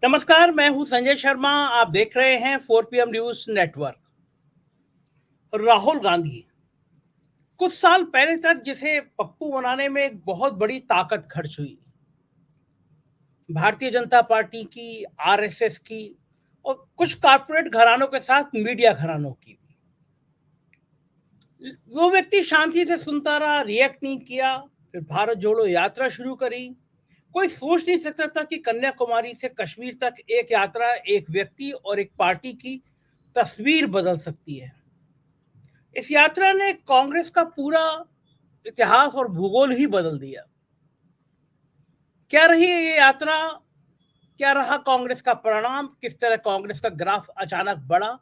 नमस्कार, मैं हूं संजय शर्मा। आप देख रहे हैं 4 PM news network. Rahul Gandhi कुछ साल पहले तक जिसे पप्पू बनाने में एक बहुत बड़ी ताकत खर्च हुई, भारतीय जनता पार्टी की, आरएसएस की और कुछ कारपोरेट घरानों के साथ मीडिया घरानों की। वो व्यक्ति शांति से सुनता रहा, रिएक्ट नहीं किया। फिर भारत जोड़ो यात्रा शुरू करी। कोई सोच नहीं सकता था कि कन्याकुमारी से कश्मीर तक एक यात्रा एक व्यक्ति और एक पार्टी की तस्वीर बदल सकती है। इस यात्रा ने कांग्रेस का पूरा इतिहास और भूगोल ही बदल दिया। क्या रही ये यात्रा? क्या रहा कांग्रेस का परिणाम? किस तरह कांग्रेस का ग्राफ अचानक बढ़ा?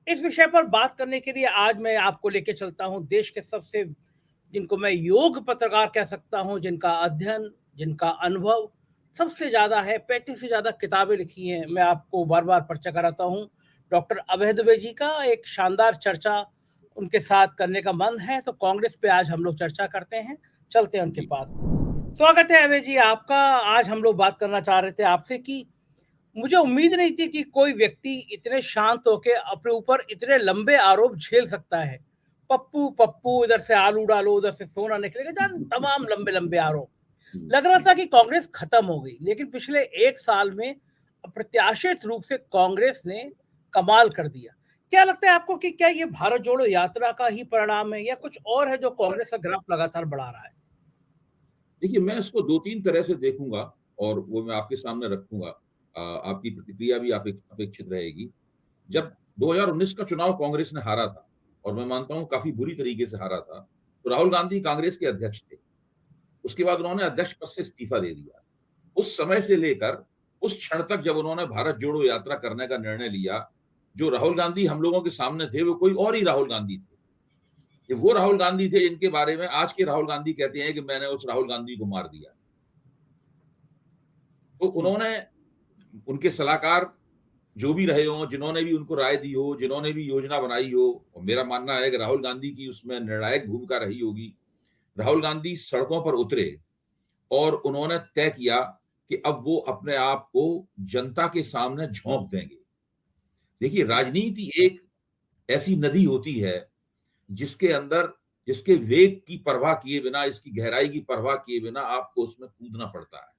इस विषय पर बात करने के लिए आज मैं आपको लेके चलता हूं देश के सबसे, जिनको मैं योग पत्रकार कह सकता हूं, जिनका अध्ययन, जिनका अनुभव सबसे ज्यादा है, 35 से ज्यादा किताबें लिखी हैं। मैं आपको बार बार परिचय कराता हूं। डॉक्टर अभय दुबे जी का एक शानदार चर्चा उनके साथ करने का मन है, तो कांग्रेस पे आज हम लोग चर्चा करते हैं। चलते हैं उनके पास। स्वागत है अभय जी आपका। आज हम लोग बात करना चाह रहे थे आपसे कि मुझे उम्मीद नहीं थी कि कोई व्यक्ति इतने शांत होकर अपने ऊपर इतने लंबे आरोप झेल सकता है। पप्पू पप्पू, इधर से आलू डालो, उधर से सोना निकलेगा, जान तमाम लंबे लंबे आरोप। लग रहा था कि कांग्रेस खत्म हो गई, लेकिन पिछले एक साल में अप्रत्याशित रूप से कांग्रेस ने कमाल कर दिया। क्या लगता है आपको कि क्या ये भारत जोड़ो यात्रा का ही परिणाम है या कुछ और है जो कांग्रेस का ग्राफ लगातार बढ़ा रहा है? देखिए, मैं इसको 2-3 तरह से देखूँगा और वो मैं आपके सामने रखूँगा। आपकी प्रतिक्रिया भी अपेक्षित रहेगी। जब 2019 का चुनाव कांग्रेस ने हारा था और मैं मानता हूँ काफ़ी बुरी तरीके से हारा था, तो राहुल गांधी कांग्रेस के अध्यक्ष थे। उसके बाद उन्होंने अध्यक्ष पद से इस्तीफा दे दिया। उस समय से लेकर उस क्षण तक जब उन्होंने भारत जोड़ो यात्रा करने का निर्णय लिया, जो राहुल गांधी हम लोगों के सामने थे, वो कोई और ही राहुल गांधी थे। ये वो राहुल गांधी थे जिनके बारे में आज के राहुल गांधी कहते हैं कि मैंने उस राहुल गांधी को मार दिया। तो उन्होंने, उनके सलाहकार जो भी रहे हों, जिन्होंने भी उनको राय दी हो, जिन्होंने भी योजना बनाई हो, और मेरा मानना है कि राहुल गांधी की उसमें निर्णायक भूमिका रही होगी। राहुल गांधी सड़कों पर उतरे और उन्होंने तय किया कि अब वो अपने आप को जनता के सामने झोंक देंगे। देखिए, राजनीति एक ऐसी नदी होती है जिसके अंदर, जिसके वेग की परवाह किए बिना, इसकी गहराई की परवाह किए बिना आपको उसमें कूदना पड़ता है।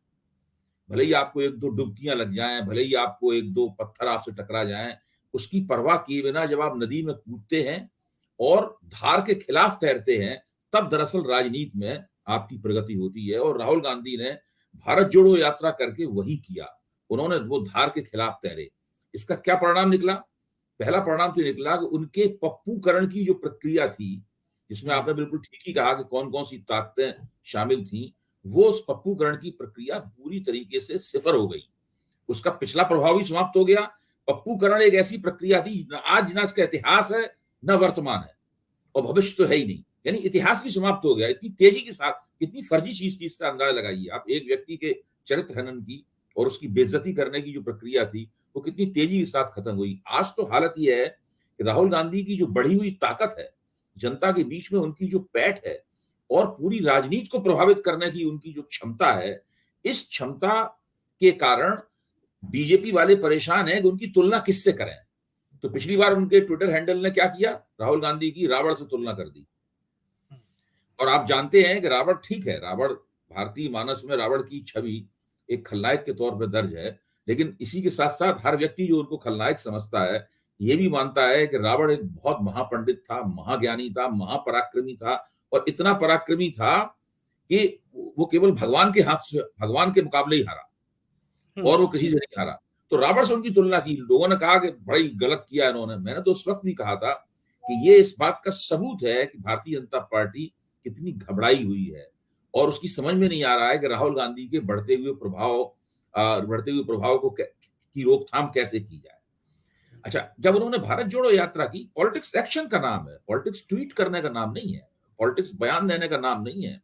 भले ही आपको 1-2 डुबकियां लग जाएं, भले ही आपको 1-2 पत्थर आपसे टकरा जाएं, उसकी परवाह किए बिना जब आप नदी में कूदते हैं और धार के खिलाफ तैरते हैं, तब दरअसल राजनीति में आपकी प्रगति होती है। और राहुल गांधी ने भारत जोड़ो यात्रा करके वही किया। उन्होंने वो धार के खिलाफ तैरे। इसका क्या परिणाम निकला? पहला परिणाम तो निकला कि उनके पप्पूकरण की जो प्रक्रिया थी, जिसमें आपने बिल्कुल ठीक ही कहा कि कौन-कौन सी ताकतें शामिल थीं, वो उस पप्पूकरण की प्रक्रिया पूरी तरीके से सिफर हो गई। उसका पिछला प्रभाव भी समाप्त हो गया। पप्पूकरण एक ऐसी प्रक्रिया थी, न आज ना इसका इतिहास है, न वर्तमान है और भविष्य तो है ही नहीं। यानी इतिहास भी समाप्त हो गया। इतनी तेजी के साथ, कितनी फर्जी चीज़ थी, इसका अंदाज़ा लगाइए आप। एक व्यक्ति के चरित्र हनन की और उसकी बेइज्जती करने की जो प्रक्रिया थी, वो कितनी तेजी के साथ खत्म हुई। आज तो हालत ये है कि राहुल गांधी की जो बढ़ी हुई ताकत है, जनता के बीच में उनकी जो पैठ है और पूरी राजनीति को प्रभावित करने की उनकी जो क्षमता है, इस क्षमता के कारण बीजेपी वाले परेशान हैं कि उनकी तुलना किससे करें। तो पिछली बार उनके ट्विटर हैंडल ने क्या किया? राहुल गांधी की रावण से तुलना कर दी। और आप जानते हैं कि रावण, ठीक है, रावण भारतीय मानस में रावण की छवि एक खलनायक के तौर पर दर्ज है, लेकिन इसी के साथ-साथ हर व्यक्ति जो उनको खलनायक समझता है, ये भी मानता है कि रावण एक बहुत महापंडित था, महाज्ञानी था, महापराक्रमी था और इतना पराक्रमी था कि वो केवल भगवान के हाथ से, भगवान के मुकाबले ही हारा और वो किसी से नहीं हारा। तो रावण से उनकी तुलना की। लोगों ने कहा कि बड़ी गलत किया इन्होंने। मैंने तो उस वक़्त भी कहा था कि ये इस बात का सबूत है कि भारतीय जनता पार्टी कितनी घबराई हुई है और उसकी समझ में नहीं आ रहा है कि राहुल गांधी के बढ़ते हुए प्रभाव को की रोकथाम कैसे की जाए। अच्छा, जब उन्होंने भारत जोड़ो यात्रा की, पॉलिटिक्स एक्शन का नाम है, पॉलिटिक्स ट्वीट करने का नाम नहीं है, पॉलिटिक्स बयान देने का नाम नहीं है,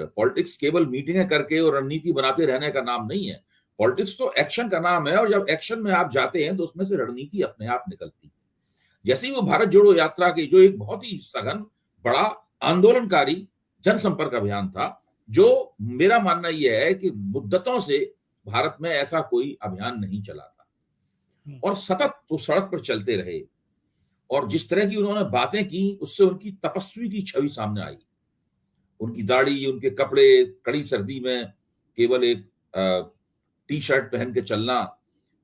पॉलिटिक्स केवल मीटिंगें करके और रणनीति बनाते रहने का नाम नहीं है। पॉलिटिक्स तो एक्शन का नाम है और जब एक्शन में आप जाते हैं तो उसमें से रणनीति अपने आप निकलती है। जैसे ही वो भारत जोड़ो यात्रा की, जो एक बहुत ही सघन, बड़ा आंदोलनकारी जनसंपर्क अभियान था, जो मेरा मानना यह है कि मुद्दतों से भारत में ऐसा कोई अभियान नहीं चला था और सतत वो सड़क पर चलते रहे और जिस तरह की उन्होंने बातें की उससे उनकी तपस्वी की छवि सामने आई। उनकी दाढ़ी, उनके कपड़े, कड़ी सर्दी में केवल एक टी शर्ट पहन के चलना,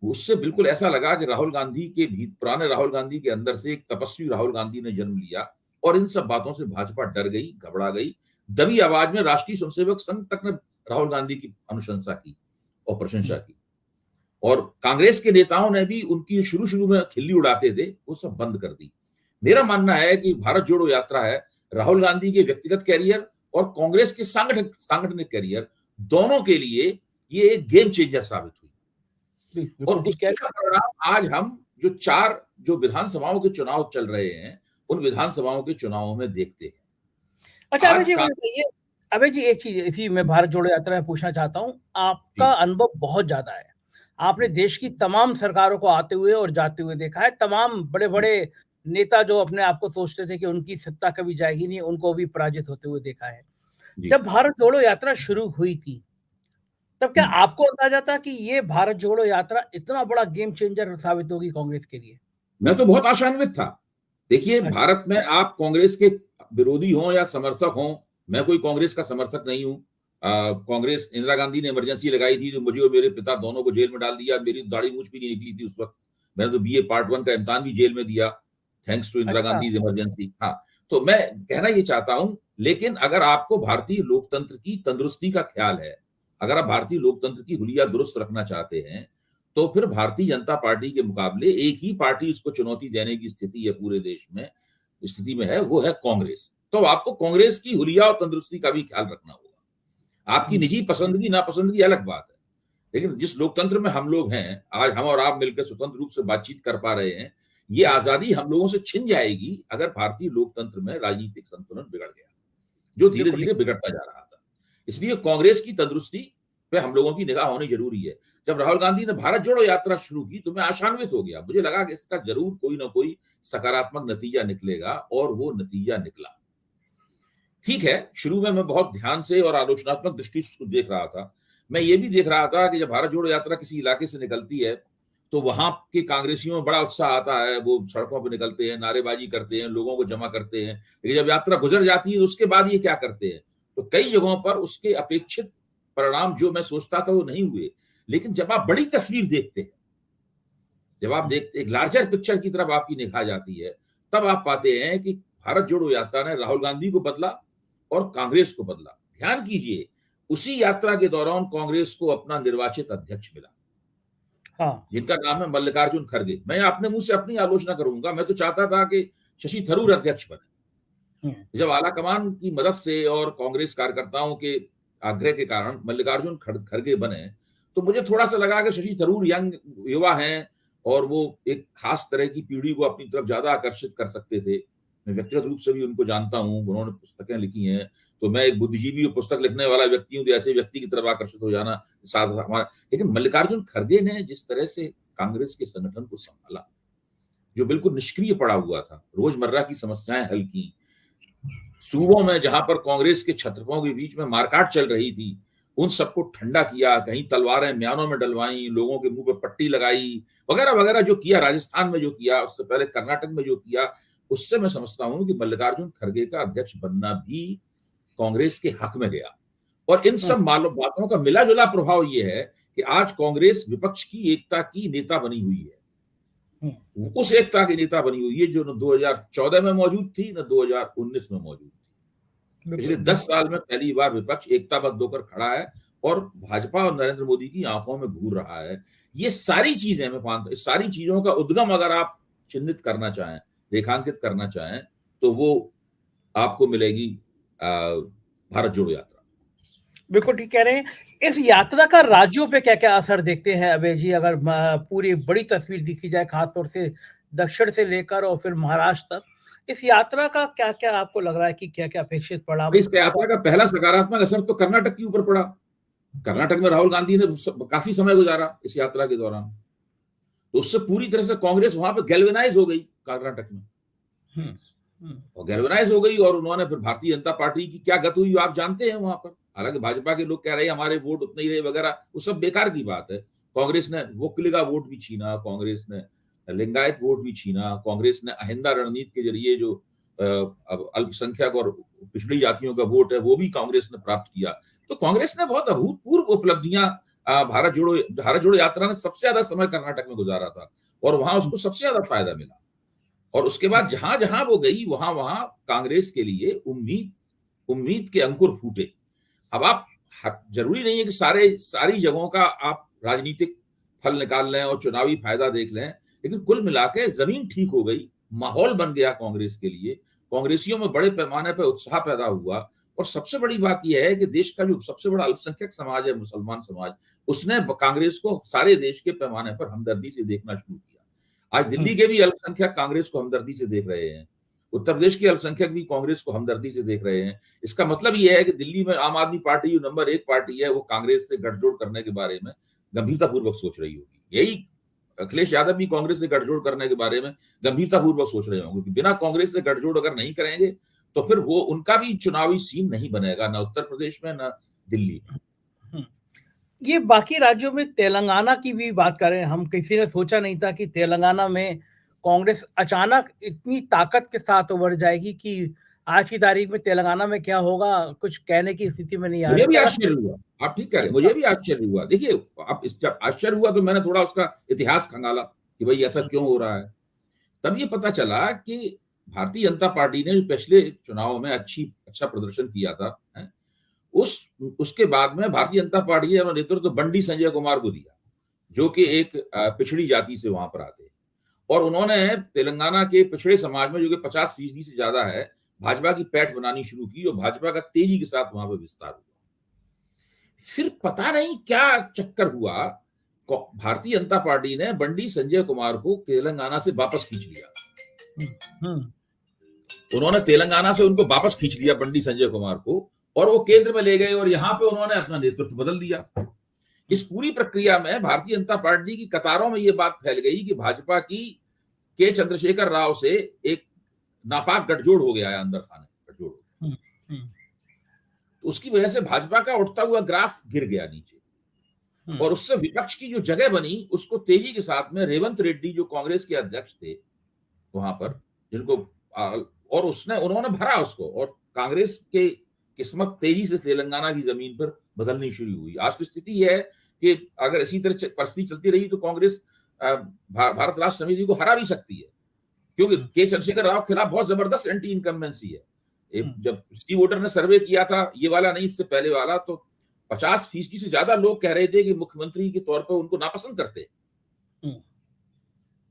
उससे बिल्कुल ऐसा लगा कि राहुल गांधी के भी पुराने राहुल गांधी के अंदर से एक तपस्वी राहुल गांधी ने जन्म लिया और इन सब बातों से भाजपा डर गई, घबरा गई। दबी आवाज में राष्ट्रीय स्वयंसेवक संघ तक ने राहुल गांधी की अनुशंसा की और प्रशंसा की और कांग्रेस के नेताओं ने भी उनकी शुरू में खिल्ली उड़ाते थे, वो सब बंद कर दी। मेरा मानना है कि भारत जोड़ो यात्रा है राहुल गांधी के व्यक्तिगत कैरियर और कांग्रेस के सांगठनिक कैरियर दोनों के लिए ये एक गेम चेंजर साबित हुई और उसका परिणाम आज हम जो विधानसभाओं के चुनाव चल रहे हैं उन विधानसभाओं के चुनावों में देखते हैं। अच्छा अभय जी एक चीज इसी में भारत जोड़ो यात्रा में पूछना चाहता हूँ, आपका अनुभव बहुत ज्यादा है, आपने देश की तमाम सरकारों को आते हुए और जाते हुए देखा है, तमाम बड़े बड़े नेता जो अपने आप को सोचते थे कि उनकी सत्ता कभी जाएगी नहीं, उनको भी पराजित होते हुए देखा है। जब भारत जोड़ो यात्रा शुरू हुई थी तब क्या आपको अंदाजा था कि ये भारत जोड़ो यात्रा इतना बड़ा गेम चेंजर साबित होगी कांग्रेस के लिए? मैं तो बहुत आशान्वित था। देखिए, भारत में आप कांग्रेस के विरोधी हों या समर्थक हों, मैं कोई कांग्रेस का समर्थक नहीं हूं। कांग्रेस, इंदिरा गांधी ने इमरजेंसी लगाई थी तो मुझे और मेरे पिता दोनों को जेल में डाल दिया। मेरी दाढ़ी मूछ भी नहीं निकली थी उस वक्त। मैंने तो बीए पार्ट 1 का इम्तिहान भी जेल में दिया, thanks to Indira Gandhi emergency. हाँ, तो मैं कहना ये चाहता हूं, लेकिन अगर आपको भारतीय लोकतंत्र की तंदुरुस्ती का ख्याल है, अगर आप भारतीय लोकतंत्र की हुलिया दुरुस्त रखना चाहते हैं, तो फिर भारतीय जनता पार्टी के मुकाबले एक ही पार्टी इसको चुनौती देने की स्थिति है पूरे देश में, स्थिति में है, वो है कांग्रेस। तो आपको कांग्रेस की हुलिया और तंदुरुस्ती का भी ख्याल रखना होगा। आपकी निजी पसंदगी नापसंदगी अलग बात है, लेकिन जिस लोकतंत्र में हम लोग हैं, आज हम और आप मिलकर स्वतंत्र रूप से बातचीत कर पा रहे हैं, ये आजादी हम लोगों से छिन जाएगी अगर भारतीय लोकतंत्र में राजनीतिक संतुलन बिगड़ गया, जो धीरे धीरे बिगड़ता जा रहा था। इसलिए कांग्रेस की तंदुरुस्ती पे हम लोगों की निगाह होनी जरूरी है। जब राहुल गांधी ने भारत जोड़ो यात्रा शुरू की तो मैं आशान्वित हो गया, मुझे लगा कि इसका जरूर कोई ना कोई सकारात्मक नतीजा निकलेगा और वो नतीजा निकला। ठीक है, शुरू में मैं बहुत ध्यान से और आलोचनात्मक दृष्टि से देख रहा था। मैं ये भी देख रहा था कि जब भारत जोड़ो यात्रा किसी इलाके से निकलती है तो वहां के कांग्रेसियों में बड़ा उत्साह आता है, वो सड़कों पर निकलते हैं, नारेबाजी करते हैं, लोगों को जमा करते हैं। लेकिन जब यात्रा गुजर जाती है तो उसके बाद ये क्या करते हैं, तो कई जगहों पर उसके अपेक्षित परिणाम जो मैं सोचता था वो नहीं हुए। लेकिन जब आप बड़ी तस्वीर देखते हैं, जब आप देखते एक लार्जर पिक्चर की तरफ आपकी निगाह जाती है, तब आप पाते हैं कि भारत जोड़ो यात्रा ने राहुल गांधी को बदला और कांग्रेस को बदला। ध्यान कीजिए, उसी यात्रा के दौरान कांग्रेस को अपना निर्वाचित अध्यक्ष मिला, जिनका नाम है मल्लिकार्जुन खड़गे। मैं अपने मुंह से अपनी आलोचना करूंगा, मैं तो चाहता था कि शशि थरूर अध्यक्ष बने। जब आलाकमान की मदद से और कांग्रेस कार्यकर्ताओं के आग्रह के कारण मल्लिकार्जुन खड़गे बने, तो मुझे थोड़ा सा लगा कि शशि थरूर यंग युवा हैं और वो एक खास तरह की पीढ़ी को अपनी तरफ ज्यादा आकर्षित कर सकते थे। मैं व्यक्तिगत रूप से भी उनको जानता हूं, उन्होंने पुस्तकें लिखी हैं, तो मैं एक बुद्धिजीवी और पुस्तक लिखने वाला व्यक्ति हूं, तो ऐसे व्यक्ति की तरफ आकर्षित हो जाना साथ हमारा। लेकिन मल्लिकार्जुन खड़गे ने जिस तरह से कांग्रेस के संगठन को संभाला, जो बिल्कुल निष्क्रिय पड़ा हुआ था, रोजमर्रा की समस्याएं हल की, सूबों में जहां पर कांग्रेस के छत्रपों के बीच में मारकाट चल रही थी, उन सबको ठंडा किया, कहीं तलवारें म्यानों में डलवाई, लोगों के मुंह पे पट्टी लगाई, वगैरह वगैरह जो किया, राजस्थान में जो किया, उससे पहले कर्नाटक में जो किया, उससे मैं समझता हूं कि मल्लिकार्जुन खड़गे का अध्यक्ष बनना भी कांग्रेस के हक में गया। और इन सब बातों का मिला जुला प्रभाव यह है कि आज कांग्रेस विपक्ष की एकता की नेता बनी हुई है, उस एकता की नेता बनी हुई है जो न 2014 में मौजूद थी न 2019 में मौजूद थी। पिछले 10 साल में पहली बार विपक्ष एकताबद्ध होकर खड़ा है और भाजपा और नरेंद्र मोदी की आंखों में घूर रहा है। ये सारी चीजें मैं मानता हूं, इस सारी चीजों का उद्गम अगर आप चिन्हित करना चाहें, रेखांकित करना चाहें, तो वो आपको मिलेगी भारत जोड़ो यात्रा। बिल्कुल ठीक कह रहे हैं। इस यात्रा का राज्यों पे क्या क्या असर देखते हैं अभय जी, अगर पूरी बड़ी तस्वीर दिखी जाए, खासतौर से दक्षिण से लेकर और फिर महाराष्ट्र तक, इस यात्रा का क्या क्या आपको लग रहा है कि क्या क्या अपेक्षित पड़ा? इस यात्रा का पहला सकारात्मक असर तो कर्नाटक के ऊपर पड़ा। कर्नाटक में राहुल गांधी ने काफी समय गुजारा इस यात्रा के दौरान, तो उससे पूरी तरह से कांग्रेस वहां पर गैल्वेनाइज हो गई कर्नाटक में, और गैल्वेनाइज हो गई, और उन्होंने फिर भारतीय जनता पार्टी की क्या गत हुई आप जानते हैं। वहां पर हालांकि भाजपा के लोग कह रहे हैं हमारे वोट उतने ही रहे वगैरह, वो सब बेकार की बात है। कांग्रेस ने वोकलिगा वोट भी छीना, कांग्रेस ने लिंगायत वोट भी छीना, कांग्रेस ने अहिंदा रणनीति के जरिए जो अब अल्पसंख्यक और पिछड़ी जातियों का वोट है वो भी कांग्रेस ने प्राप्त किया। तो कांग्रेस ने बहुत अभूतपूर्व उपलब्धियां, भारत जोड़ो यात्रा ने सबसे ज्यादा समय कर्नाटक में गुजारा था और वहां उसको सबसे ज्यादा फायदा मिला। और उसके बाद जहां जहां वो गई वहां वहां कांग्रेस के लिए उम्मीद के अंकुर फूटे। अब आप जरूरी नहीं है कि सारी जगहों का आप राजनीतिक फल निकाल लें और चुनावी फायदा देख लें, लेकिन कुल मिला के जमीन ठीक हो गई, माहौल बन गया कांग्रेस के लिए, कांग्रेसियों में बड़े पैमाने पर उत्साह पैदा हुआ। और सबसे बड़ी बात यह है कि देश का जो सबसे बड़ा अल्पसंख्यक समाज है, मुसलमान समाज, उसने कांग्रेस को सारे देश के पैमाने पर हमदर्दी से देखना शुरू किया। आज दिल्ली के भी अल्पसंख्यक कांग्रेस को हमदर्दी से देख रहे हैं, उत्तर प्रदेश के अल्पसंख्यक भी कांग्रेस को हमदर्दी से देख रहे हैं। इसका मतलब यह है कि दिल्ली में आम आदमी पार्टी जो नंबर 1 पार्टी है वो कांग्रेस से गठजोड़ करने के बारे में गंभीरतापूर्वक सोच रही होगी। यही अखिलेश यादव भी कांग्रेस से गठजोड़ करने के बारे में गंभीरतापूर्वक सोच रहे होंगे कि बिना कांग्रेस से गठजोड़ अगर नहीं करेंगे तो फिर वो उनका भी चुनावी सीन नहीं बनेगा, ना उत्तर प्रदेश में ना दिल्ली में। ये बाकी राज्यों में तेलंगाना की भी बात करें, हम किसी ने सोचा नहीं था कि तेलंगाना में कांग्रेस अचानक इतनी ताकत के साथ उभर जाएगी कि आज की तारीख में तेलंगाना में क्या होगा कुछ कहने की स्थिति में नहीं आ रही। मुझे भी आश्चर्य हुआ, आप ठीक कह रहे हैं, मुझे भी आश्चर्य हुआ। देखिए, आप जब आश्चर्य हुआ तो मैंने थोड़ा उसका इतिहास खंगाला कि भाई ऐसा क्यों हो रहा है। तब ये पता चला कि भारतीय जनता पार्टी ने पिछले चुनाव में अच्छा प्रदर्शन किया था, उसके बाद में भारतीय जनता पार्टी ने नेतृत्व बंडी संजय कुमार को दिया, जो कि एक पिछड़ी जाति से वहां पर आते हैं, और उन्होंने तेलंगाना के पिछड़े समाज में जो कि 50% से ज्यादा है, भाजपा की पैठ बनानी शुरू की और भाजपा का तेजी के साथ वहां पर विस्तार हुआ। फिर पता नहीं क्या चक्कर हुआ, भारतीय जनता पार्टी ने बंडी संजय कुमार को तेलंगाना से वापस खींच लिया। उन्होंने तेलंगाना से उनको वापस खींच लिया बंडी संजय कुमार को, और वो केंद्र में ले गए और यहां पे उन्होंने अपना नेतृत्व बदल दिया। इस पूरी प्रक्रिया में भारतीय जनता पार्टी की कतारों में ये बात फैल गई कि भाजपा की के चंद्रशेखर राव से एक नापाक गठजोड़ हो गया है, अंदर खाने गठजोड़ हो गया। तो उसकी वजह से भाजपा का उठता हुआ ग्राफ गिर गया नीचे, और उससे विपक्ष की जो जगह बनी उसको तेजी के साथ में रेवंत रेड्डी जो कांग्रेस के अध्यक्ष थे वहां पर, जिनको और उन्होंने भरा उसको, और कांग्रेस के किस्मत तेजी से तेलंगाना की जमीन पर बदलनी शुरू हुई। आज तो स्थिति यह है कि अगर इसी तरह परिस्थिति चलती रही तो कांग्रेस भारत राष्ट्र समिति को हरा भी सकती है, क्योंकि के चंद्रशेखर राव के खिलाफ बहुत जबरदस्त एंटी इनकम्बेंसी है। जब स्टीव वोटर ने सर्वे किया था, ये वाला नहीं इससे पहले वाला, तो 50% से ज्यादा लोग कह रहे थे कि मुख्यमंत्री के तौर पर उनको नापसंद करते।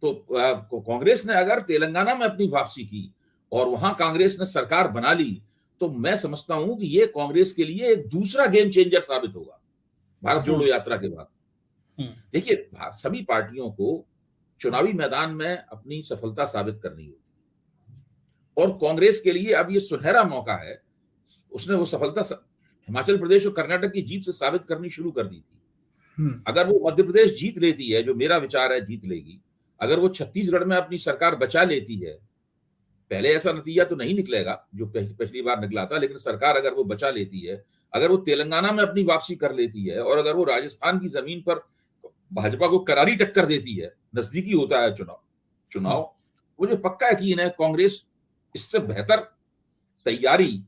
तो कांग्रेस ने अगर तेलंगाना में अपनी वापसी की और वहां कांग्रेस ने सरकार बना ली तो मैं समझता हूं कि ये कांग्रेस के लिए एक दूसरा गेम चेंजर साबित होगा भारत जोड़ो यात्रा के बाद। देखिए, सभी पार्टियों को चुनावी मैदान में अपनी सफलता साबित करनी होगी, और कांग्रेस के लिए अब ये सुनहरा मौका है। उसने वो सफलता हिमाचल प्रदेश और कर्नाटक की जीत से साबित करनी शुरू कर दी थी। अगर वो मध्य प्रदेश जीत लेती है, जो मेरा विचार है जीत लेगी, अगर वो छत्तीसगढ़ में अपनी सरकार बचा लेती है, पहले ऐसा नतीजा तो नहीं निकलेगा जो पिछली बार निकला था, लेकिन सरकार अगर वो बचा लेती है, अगर वो तेलंगाना में अपनी वापसी कर लेती है, और अगर वो राजस्थान की जमीन पर भाजपा को करारी टक्कर देती है, नजदीकी होता है चुनाव, मुझे पक्का यकीन है कांग्रेस इससे बेहतर तैयारी,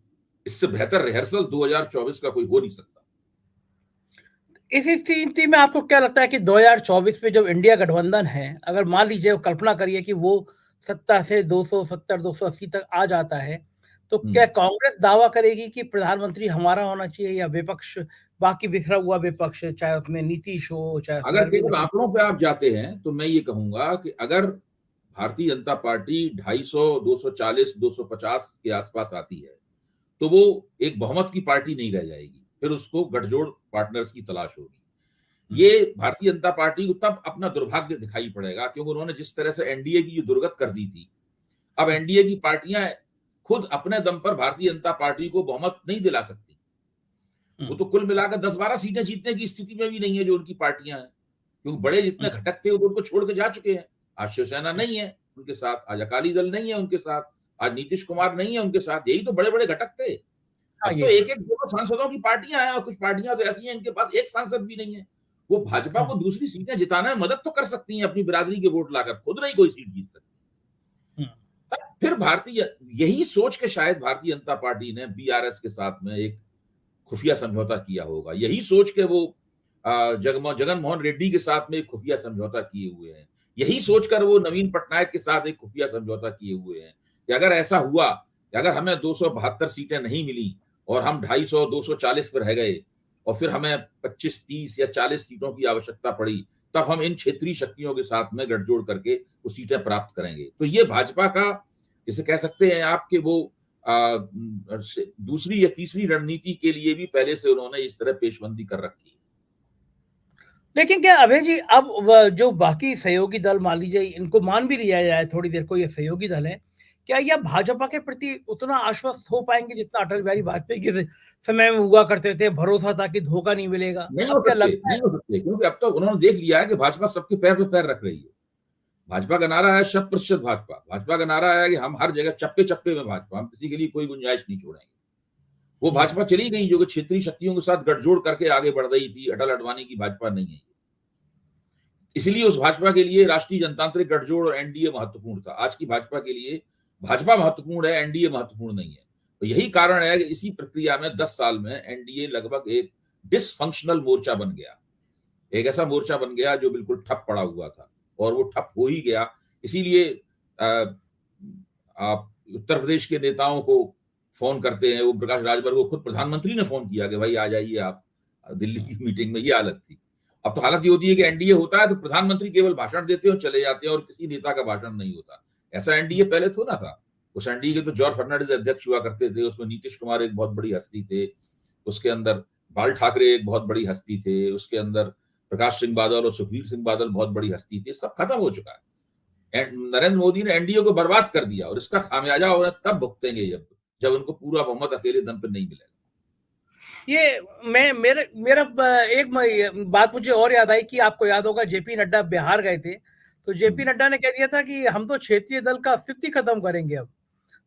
इससे बेहतर रिहर्सल 2024 का कोई हो नहीं सकता। इस स्थिति में आपको क्या लगता है कि 2024 में जब इंडिया गठबंधन है, अगर मान लीजिए कल्पना करिए कि वो सत्ता से 270-280 तक आ जाता है, तो क्या कांग्रेस दावा करेगी कि प्रधानमंत्री हमारा होना चाहिए, या विपक्ष बाकी बिखरा हुआ विपक्ष, चाहे उसमें नीतीश हो, चाहे अगर केवल आंकड़ों पे आप जाते हैं तो मैं ये कहूंगा कि अगर भारतीय जनता पार्टी 250, 240, 250 के आसपास आती है तो वो एक बहुमत की पार्टी नहीं रह जाएगी, फिर उसको गठजोड़ पार्टनर्स की तलाश होगी। ये भारतीय जनता पार्टी को तब अपना दुर्भाग्य दिखाई पड़ेगा, क्योंकि उन्होंने जिस तरह से एनडीए की जो दुर्गत कर दी थी, अब एनडीए की पार्टियां खुद अपने दम पर भारतीय जनता पार्टी को बहुमत नहीं दिला सकती। वो तो कुल मिलाकर 10-12 सीटें जीतने की स्थिति में भी नहीं है जो उनकी पार्टियां हैं, क्योंकि बड़े जितने घटक थे वो उनको छोड़ के जा चुके हैं। आज शिवसेना नहीं है उनके साथ, आज अकाली दल नहीं है उनके साथ, आज नीतीश कुमार नहीं है उनके साथ, यही तो बड़े बड़े घटक थे। हाँ, अब तो ये एक एक दो सांसदों की पार्टियां हैं और कुछ पार्टियां तो ऐसी हैं इनके पास एक सांसद भी नहीं है। वो भाजपा हाँ, को दूसरी सीटें जिताने में मदद तो कर सकती हैं अपनी बिरादरी के वोट लाकर, खुद नहीं कोई सीट जीत सकती। हम्म, फिर भारतीय यही सोच के शायद भारतीय जनता पार्टी ने बीआरएस के साथ में एक खुफिया समझौता किया होगा। यही सोच के वो जगन मोहन रेड्डी के साथ में एक खुफिया समझौता किए हुए हैं। यही सोचकर वो नवीन पटनायक के साथ एक खुफिया समझौता किए हुए हैं कि अगर ऐसा हुआ कि अगर हमें 272 सीटें नहीं मिली और हम 250 240 पर रह गए और फिर हमें 25 30 या 40 सीटों की आवश्यकता पड़ी, तब हम इन क्षेत्रीय शक्तियों के साथ में गठजोड़ करके वो सीटें प्राप्त करेंगे। तो ये भाजपा का, इसे कह सकते हैं आपके वो दूसरी या तीसरी रणनीति के लिए भी पहले से उन्होंने इस तरह पेशबंदी कर रखी है। लेकिन क्या अभय जी, अब जो बाकी सहयोगी दल मान लीजिए, इनको मान भी लिया जाए थोड़ी देर को ये सहयोगी दल है, क्या यह भाजपा के प्रति उतना आश्वस्त हो पाएंगे जितना अटल बिहारी वाजपेयी के समय में हुआ करते थे, भरोसा था कि धोखा नहीं मिलेगा? नहीं हो अब क्या सकते, लगता है? नहीं हो सकते, क्योंकि अब तो उन्होंने देख लिया है कि भाजपा सबके पैर पे पैर रख रही है। भाजपा का नारा है 100% भाजपा। भाजपा का नारा है कि हम हर जगह चप्पे चप्पे में भाजपा, हम किसी के लिए कोई गुंजाइश नहीं छोड़ेंगे। वो भाजपा चली गई जो कि क्षेत्रीय शक्तियों के साथ गठजोड़ करके आगे बढ़ रही थी। अटल अडवाणी की भाजपा नहीं है। इसलिए उस भाजपा के लिए राष्ट्रीय जनतांत्रिक गठजोड़ और एनडीए महत्वपूर्ण था। आज की भाजपा के लिए भाजपा महत्वपूर्ण है, एनडीए महत्वपूर्ण नहीं है। तो यही कारण है कि इसी प्रक्रिया में 10 साल में एनडीए लगभग एक डिसफंक्शनल मोर्चा बन गया। एक ऐसा मोर्चा बन गया जो बिल्कुल ठप पड़ा हुआ था और वो ठप हो ही गया। इसीलिए आप उत्तर प्रदेश के नेताओं को फोन करते हैं, वो प्रकाश राजभर को खुद प्रधानमंत्री ने फोन किया कि भाई आ जाइए आप दिल्ली की मीटिंग में। ये हालत थी। अब तो हालत ये होती है कि एनडीए होता है तो प्रधानमंत्री केवल भाषण देते हैं और चले जाते हैं और किसी नेता का भाषण नहीं होता। ऐसा एनडीए पहले थोड़ा था। उस एनडीए के तो जॉर्ज फर्नांडिस अध्यक्ष हुआ करते थे, उसमें नीतीश कुमार एक बहुत बड़ी हस्ती थे, उसके अंदर बाल ठाकरे एक बहुत बड़ी हस्ती थे, उसके अंदर प्रकाश सिंह बादल और सुखबीर सिंह बादल बहुत बड़ी हस्ती थी। सब खत्म हो चुका है। नरेंद्र मोदी ने एनडीए को बर्बाद कर दिया और इसका खामियाजा उन्हें तब भुगतेंगे जब उनको पूरा बहुमत अकेले दम पर नहीं मिलेगा। ये मैं मेरे मेरा एक बात मुझे और याद आई कि आपको याद होगा जेपी नड्डा बिहार गए थे, तो जेपी नड्डा ने कह दिया था कि हम तो क्षेत्रीय दल का अस्तित्व खत्म करेंगे अब।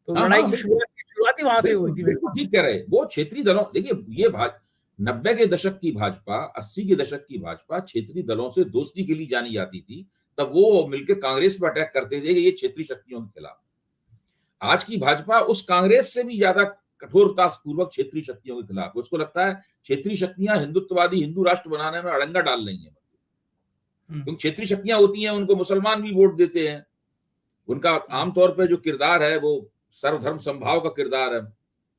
तो हाँ लड़ाई हाँ, की बिल्कुल शुरुआत ही वहां से हुई बिल्कुल थी। बिल्कुल ठीक कह रहे। वो क्षेत्रीय दलों, देखिए ये 90 के दशक की भाजपा, 80 के दशक की भाजपा क्षेत्रीय दलों से दोस्ती के लिए जानी जाती थी। तब वो मिलकर कांग्रेस पर अटैक करते थे कि ये क्षेत्रीय शक्तियों के खिलाफ। आज की भाजपा उस कांग्रेस से भी ज्यादा कठोरता पूर्वक क्षेत्रीय शक्तियों के खिलाफ। उसको लगता है क्षेत्रीय शक्तियां हिंदुत्ववादी हिंदू राष्ट्र बनाने में अड़ंगा डाल रही हैं। क्योंकि क्षेत्रीय शक्तियां होती हैं, उनको मुसलमान भी वोट देते हैं। उनका आमतौर पर जो किरदार है वो सर्वधर्म समभाव का किरदार है,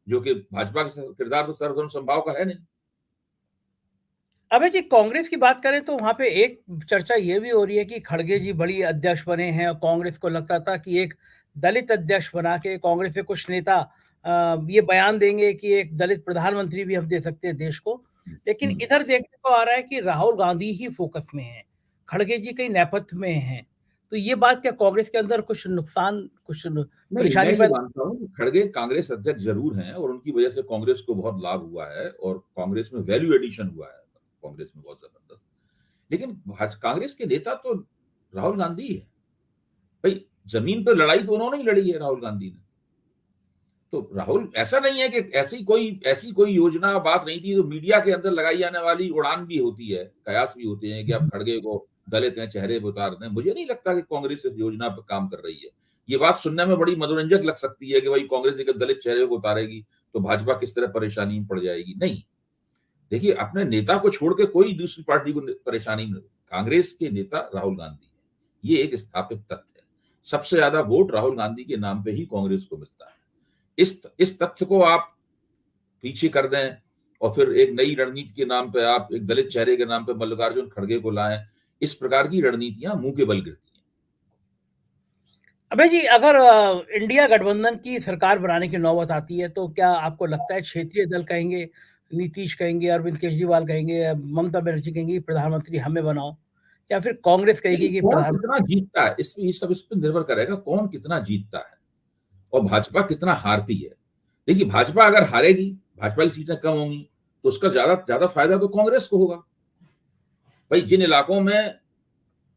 जो कि भाजपा का किरदार तो सर्वधर्म समभाव का है नहीं। अबे जी, कांग्रेस की बात करें तो वहां पे एक चर्चा ये भी हो रही है कि खड़गे जी बड़ी अध्यक्ष बने हैं और कांग्रेस को लगता था कि एक दलित अध्यक्ष बना के कांग्रेस के कुछ नेता ये बयान देंगे कि एक दलित प्रधानमंत्री भी हम दे सकते हैं देश को। लेकिन इधर देखने को आ रहा है कि राहुल गांधी ही फोकस में है, खड़गे जी कहीं नेपथ्य में हैं। तो ये बात क्या कांग्रेस के अंदर कुछ नुकसान, कुछ नहीं, मैं परेशानी ये पैदा? मानता हूँ कि खड़गे कांग्रेस अध्यक्ष जरूर हैं और उनकी वजह से कांग्रेस को बहुत लाभ हुआ है और कांग्रेस में वैल्यू एडिशन हुआ है कांग्रेस में बहुत जबरदस्त। लेकिन कांग्रेस के नेता तो राहुल गांधी है भाई। जमीन पर लड़ाई तो उन्होंने ही लड़ी है राहुल गांधी ने। तो राहुल, ऐसा नहीं है कि ऐसी कोई योजना बात नहीं थी। तो मीडिया के अंदर लगाई जाने वाली उड़ान भी होती है, कयास भी होते हैं कि आप खड़गे को दलित हैं चेहरे पर उतार दें। मुझे नहीं लगता कि कांग्रेस इस योजना पर काम कर रही है। ये बात सुनने में बड़ी मनोरंजक लग सकती है कि भाई कांग्रेस एक दलित चेहरे को उतारेगी तो भाजपा किस तरह परेशानी में पड़ जाएगी। नहीं, देखिए अपने नेता को छोड़ के कोई दूसरी पार्टी को परेशानी नहीं। कांग्रेस के नेता राहुल गांधी है, ये एक स्थापित तथ्य है। सबसे ज्यादा वोट राहुल गांधी के नाम पे ही कांग्रेस को मिलता है। इस तथ्य को आप पीछे कर दें और फिर एक नई रणनीति के नाम पे आप एक दलित चेहरे के नाम पे मल्लिकार्जुन खड़गे को लाएं, इस प्रकार की रणनीतियां मुंह के बल गिरती हैं। अबे जी, अगर इंडिया गठबंधन की सरकार बनाने की नौबत आती है तो क्या आपको लगता है क्षेत्रीय दल कहेंगे, नीतीश कहेंगे, अरविंद केजरीवाल कहेंगे, ममता बनर्जी कहेंगी प्रधानमंत्री हमें बनाओ, या फिर कांग्रेस कहेगी कि कौन प्रधानमंत्री? कितना जीतता है इस पर निर्भर करेगा, कौन कितना जीतता है और भाजपा कितना हारती है। देखिए भाजपा अगर हारेगी, भाजपा की सीटें कम होंगी तो उसका ज्यादा ज्यादा फायदा तो कांग्रेस को होगा। भाई जिन इलाकों में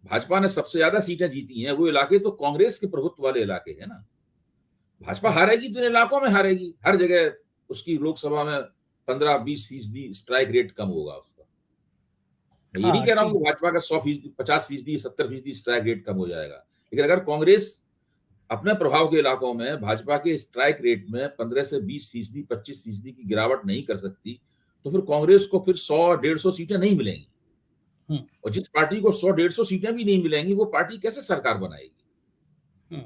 भाजपा ने सबसे ज्यादा सीटें जीती हैं वो इलाके तो कांग्रेस के प्रभुत्व वाले इलाके हैं ना। भाजपा हारेगी तो इन इलाकों में हारेगी, हर जगह उसकी लोकसभा में 15-20% स्ट्राइक रेट कम होगा उसका। मैं ये नहीं हाँ कह रहा हूं ठीक। कि भाजपा का 100%, 50%, 70% स्ट्राइक रेट कम हो जाएगा, लेकिन अगर कांग्रेस अपने प्रभाव के इलाकों में भाजपा के स्ट्राइक रेट में 15 से 20%, 25% की गिरावट नहीं कर सकती, तो फिर कांग्रेस को फिर 100-150 सीटें नहीं मिलेंगी। और जिस पार्टी को 100-150 सीटें भी नहीं मिलेंगी, वो पार्टी कैसे सरकार बनाएगी?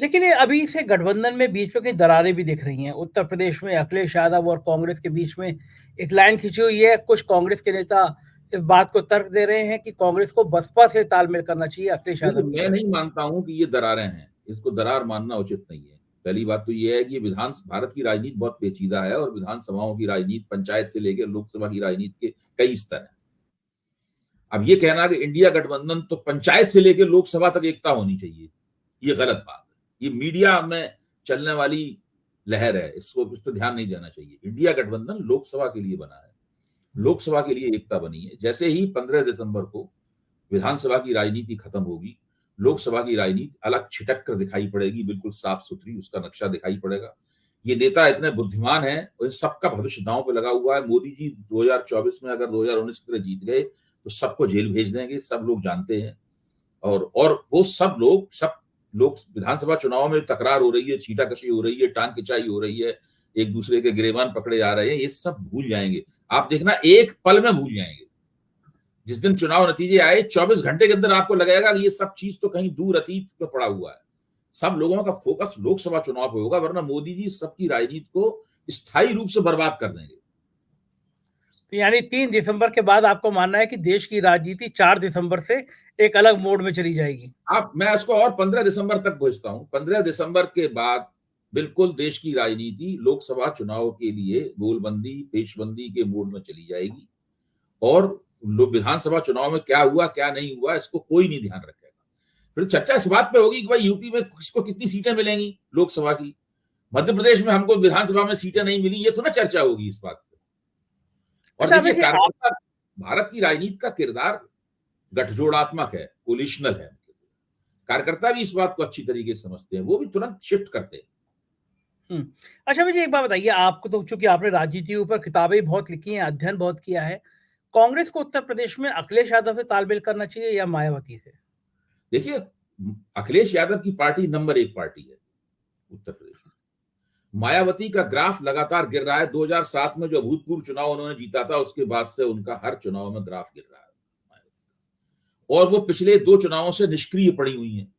लेकिन ये अभी से गठबंधन में बीच में कई दरारें भी दिख रही हैं। उत्तर प्रदेश में अखिलेश यादव और कांग्रेस के बीच में एक लाइन खींची हुई है। कुछ कांग्रेस के नेता इस बात को तर्क दे रहे हैं कि कांग्रेस को बसपा से तालमेल करना चाहिए अखिलेश देखिए, यादव की मैं तरह। नहीं मानता हूं कि ये दरारें हैं, इसको दरार मानना उचित नहीं है। पहली बात तो ये है कि भारत की राजनीति बहुत पेचीदा है, और विधानसभाओं की राजनीति पंचायत से लेकर लोकसभा की राजनीति के कई स्तर हैं। अब ये कहना कि इंडिया गठबंधन तो पंचायत से लेकर लोकसभा तक एकता होनी चाहिए, ये गलत बात है। ये मीडिया में चलने वाली लहर है, इस पर ध्यान नहीं देना चाहिए। इंडिया गठबंधन लोकसभा के लिए बना है, लोकसभा के लिए एकता बनी है। जैसे ही 15 दिसंबर को विधानसभा की राजनीति खत्म होगी, लोकसभा की राजनीति अलग छिटक कर दिखाई पड़ेगी, बिल्कुल साफ सुथरी उसका नक्शा दिखाई पड़ेगा। ये नेता इतने बुद्धिमान हैं और सबका भविष्य दांव पे लगा हुआ है। मोदी जी 2024 में अगर 2019 की तरह जीत गए तो सबको जेल भेज देंगे, सब लोग जानते हैं। और वो सब लोग विधानसभा चुनाव में तकरार हो रही है, छींटाकशी हो रही है, टांग खिंचाई हो रही है, एक दूसरे के गिरेबान पकड़े जा रहे हैं, ये सब भूल जाएंगे। आप देखना, एक पल में भूल जाएंगे। जिस दिन चुनाव नतीजे आए 24 घंटे के अंदर आपको लगेगा कि ये सब चीज तो कहीं दूर अतीत में पड़ा हुआ है। सब लोगों का फोकस लोकसभा चुनाव पे होगा, वरना मोदी जी सबकी राजनीति को स्थायी रूप से बर्बाद कर देंगे। तो यानी 3 दिसंबर के बाद आपको मानना है कि देश की राजनीति 4 दिसंबर से एक अलग मोड में चली जाएगी? मैं इसको और 15 दिसंबर तक भेजता हूं। 15 दिसंबर के बाद बिल्कुल देश की राजनीति लोकसभा चुनाव के लिए गोलबंदी, पेशबंदी के मोड में चली जाएगी, और विधानसभा चुनाव में क्या हुआ क्या नहीं हुआ इसको कोई नहीं ध्यान रखेगा। फिर चर्चा इस बात पे होगी कि भाई यूपी में किसको कितनी सीटें मिलेंगी लोकसभा की, मध्य प्रदेश में हमको विधानसभा में सीटें नहीं मिली, ये तो ना चर्चा होगी इस बात पे। और अच्छा देखिए, कार्यकर्ता, भारत की राजनीति का किरदार गठजोड़ात्मक है, कोलिशनल है। कार्यकर्ता भी इस बात को अच्छी तरीके से समझते हैं, वो भी तुरंत शिफ्ट करते हैं। अच्छा मुझे एक बात बताइए, आपको तो चूंकि आपने राजनीति के ऊपर किताबें बहुत लिखी हैं, अध्ययन बहुत किया है, कांग्रेस को उत्तर प्रदेश में अखिलेश यादव से तालमेल करना चाहिए या मायावती से? देखिए, अखिलेश यादव की पार्टी नंबर 1 पार्टी है उत्तर प्रदेश में। मायावती का ग्राफ लगातार गिर रहा है। 2007 में जो अभूतपूर्व चुनाव उन्होंने जीता था, उसके बाद से उनका हर चुनाव में ग्राफ गिर रहा है, और वो पिछले 2 चुनावों से निष्क्रिय पड़ी हुई हैं।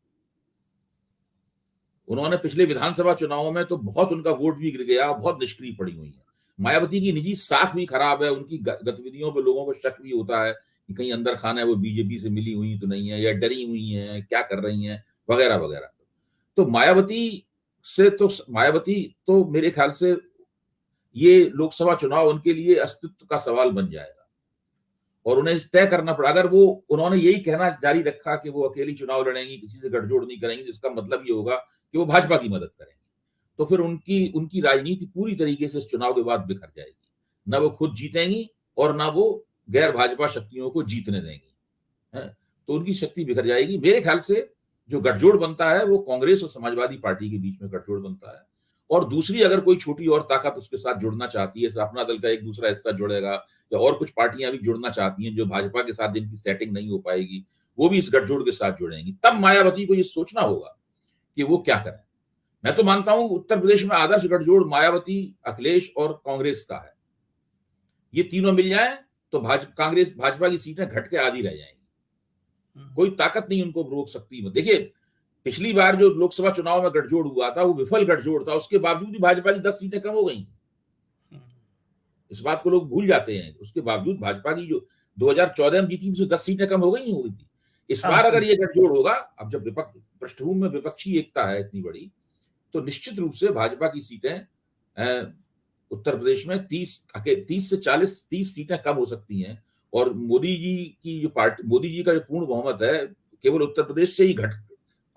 उन्होंने पिछले विधानसभा चुनावों में तो बहुत उनका वोट भी गिर गया, बहुत निष्क्रिय पड़ी हुई है। मायावती की निजी साख भी खराब है, उनकी गतिविधियों पर लोगों को शक भी होता है कि कहीं अंदर खाना है, वो बीजेपी से मिली हुई तो नहीं है, या डरी हुई है, क्या कर रही हैं, वगैरह वगैरह। तो मायावती तो मेरे ख्याल से ये लोकसभा चुनाव उनके लिए अस्तित्व का सवाल बन जाएगा, और उन्हें तय करना पड़ा। अगर उन्होंने यही कहना जारी रखा कि वो अकेली चुनाव लड़ेंगी, किसी से गठजोड़ नहीं करेंगी, जिसका मतलब ये होगा कि वो भाजपा की मदद करेंगे, तो फिर उनकी राजनीति पूरी तरीके से इस चुनाव के बाद बिखर जाएगी। ना वो खुद जीतेंगी और ना वो गैर भाजपा शक्तियों को जीतने देंगी, है? तो उनकी शक्ति बिखर जाएगी। मेरे ख्याल से जो गठजोड़ बनता है वो कांग्रेस और समाजवादी पार्टी के बीच में गठजोड़ बनता है, और दूसरी अगर कोई छोटी और ताकत उसके साथ जुड़ना चाहती है, अपना दल का एक दूसरा हिस्सा जुड़ेगा, या और कुछ पार्टियां भी जुड़ना चाहती हैं जो भाजपा के साथ जिनकी सेटिंग नहीं हो पाएगी, वो भी इस गठजोड़ के साथ जुड़ेंगी। तब मायावती को ये सोचना होगा कि वो क्या करें। मैं तो मानता हूं उत्तर प्रदेश में आदर्श गठजोड़ मायावती, अखिलेश और कांग्रेस का है। ये तीनों मिल जाए तो भाजपा की सीटें घट के आधी रह जाएंगी, कोई ताकत नहीं उनको रोक सकती। देखिए, पिछली बार जो लोकसभा चुनाव में गठजोड़ हुआ था वो विफल गठजोड़ था, उसके बावजूद भी भाजपा की 10 सीटें कम हो गई। इस बात को लोग भूल जाते हैं। उसके बावजूद भाजपा की जो 2014 में जीती थी 10 सीटें कम हो गई थी। इस बार अगर ये गठजोड़ होगा, अब जब पृष्ठभूमि में विपक्षी एकता है इतनी बड़ी, तो निश्चित रूप से भाजपा की सीटें उत्तर प्रदेश में 30 से 30 सीटें कम हो सकती हैं, और मोदी जी का जो पूर्ण बहुमत है केवल उत्तर प्रदेश से ही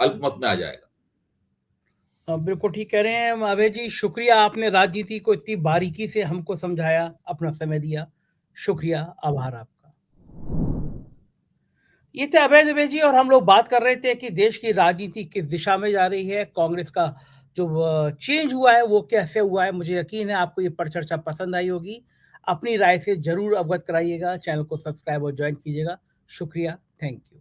अल्पमत में आ जाएगा। बिल्कुल ठीक कह रहे हैं अभय जी। शुक्रिया, आपने राजनीति को इतनी बारीकी से हमको समझाया, अपना समय दिया। शुक्रिया, आभार आपका। ये थे अभय दुबे जी, और हम लोग बात कर रहे थे कि देश की राजनीति किस दिशा में जा रही है। कांग्रेस का जो चेंज हुआ है वो कैसे हुआ है, मुझे यकीन है आपको ये परिचर्चा पसंद आई होगी। अपनी राय से ज़रूर अवगत कराइएगा, चैनल को सब्सक्राइब और जॉइन कीजिएगा। शुक्रिया, थैंक यू।